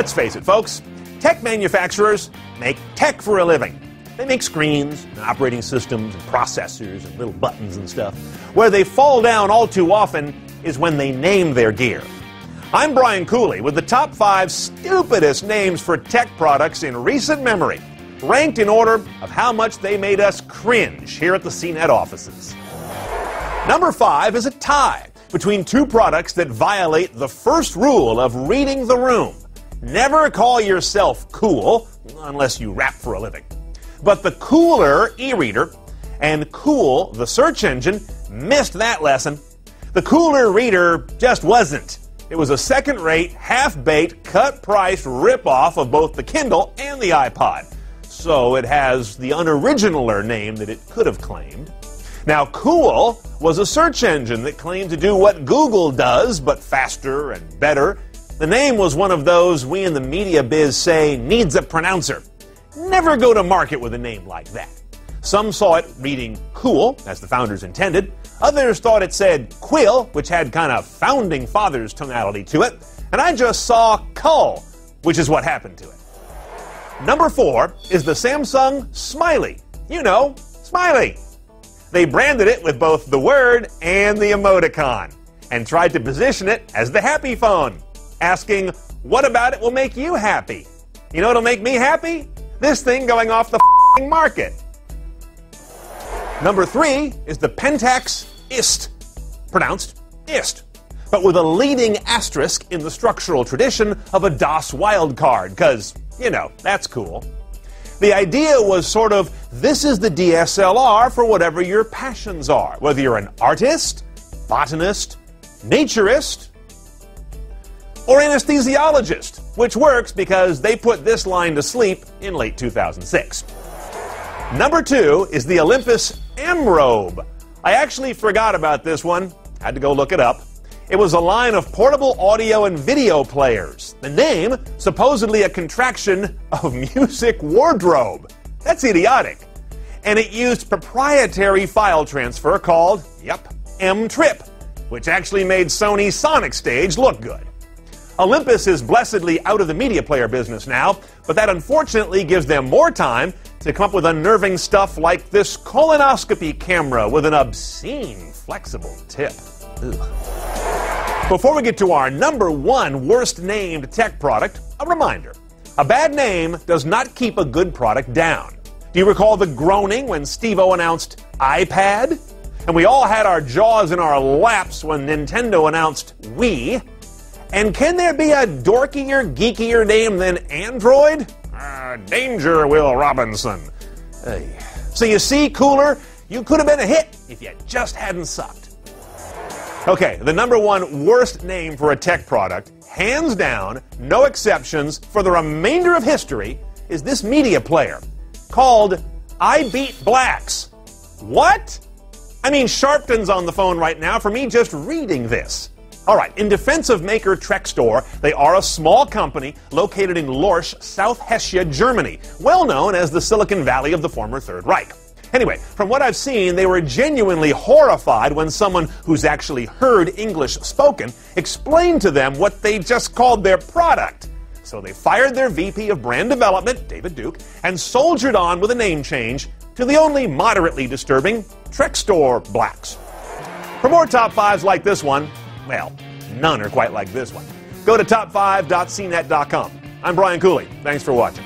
Let's face it, folks, tech manufacturers make tech for a living. They make screens, and operating systems, and processors, and little buttons and stuff. Where they fall down all too often is when they name their gear. I'm Brian Cuil with the top 5 stupidest names for tech products in recent memory, ranked in order of how much they made us cringe here at the CNET offices. Number 5 is a tie between two products that violate the first rule of reading the room. Never call yourself cool, unless you rap for a living. But the Cooler e-reader and Cuil, the search engine, missed that lesson. The Cooler reader just wasn't. It was a second-rate, half-baked, cut-priced rip-off of both the Kindle and the iPod. So it has the unoriginal name that it could have claimed. Now, Cuil was a search engine that claimed to do what Google does, but faster and better. The name was one of those we in the media biz say needs a pronouncer. Never go to market with a name like that. Some saw it reading Cuil, as the founders intended. Others thought it said Cuil, which had kind of founding fathers tonality to it. And I just saw Cull, which is what happened to it. Number 4 is the Samsung Smiley. You know, Smiley. They branded it with both the word and the emoticon, and tried to position it as the happy phone, asking, what about it will make you happy? You know what'll make me happy? This thing going off the market. Number 3 is the Pentax IST, pronounced IST, but with a leading asterisk in the structural tradition of a DOS wildcard, because, you know, that's cool. The idea was sort of, this is the DSLR for whatever your passions are, whether you're an artist, botanist, naturist, or anesthesiologist, which works because they put this line to sleep in late 2006. Number 2 is the Olympus M-Robe. I actually forgot about this one. Had to go look it up. It was a line of portable audio and video players. The name, supposedly a contraction of music wardrobe. That's idiotic. And it used proprietary file transfer called, M-Trip, which actually made Sony's Sonic Stage look good. Olympus is blessedly out of the media player business now, but that unfortunately gives them more time to come up with unnerving stuff like this colonoscopy camera with an obscene flexible tip. Ugh. Before we get to our number 1 worst named tech product, a reminder. A bad name does not keep a good product down. Do you recall the groaning when Steve-O announced iPad? And we all had our jaws in our laps when Nintendo announced Wii? And can there be a dorkier, geekier name than Android? Danger, Will Robinson. So you see, Cooler, you could have been a hit if you just hadn't sucked. Okay, the number 1 worst name for a tech product, hands down, no exceptions, for the remainder of history, is this media player called iBeat Blaxx. What? I mean, Sharpton's on the phone right now for me just reading this. All right, in defense of maker Trextor, they are a small company located in Lorsch, South Hesse, Germany, well known as the Silicon Valley of the former Third Reich. Anyway, from what I've seen, they were genuinely horrified when someone who's actually heard English spoken explained to them what they just called their product. So they fired their VP of brand development, David Duke, and soldiered on with a name change to the only moderately disturbing Trextor Blaxx. For more top 5s like this one, well, none are quite like this one. Go to top5.cnet.com. I'm Brian Cuil. Thanks for watching.